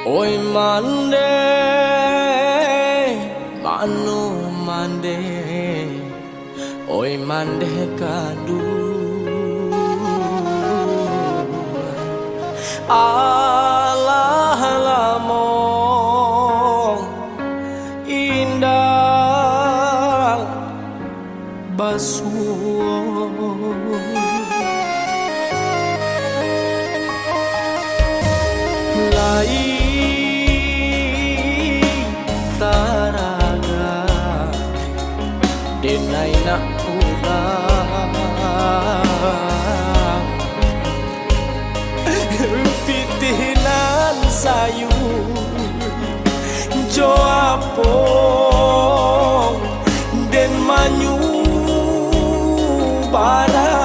Oi mande, manu mande, oi mande kadu. Allah lamong indah basuh. Lai taraga denai nak pulang pitinan sayu jo apong den manyu barang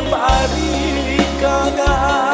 Mari kaga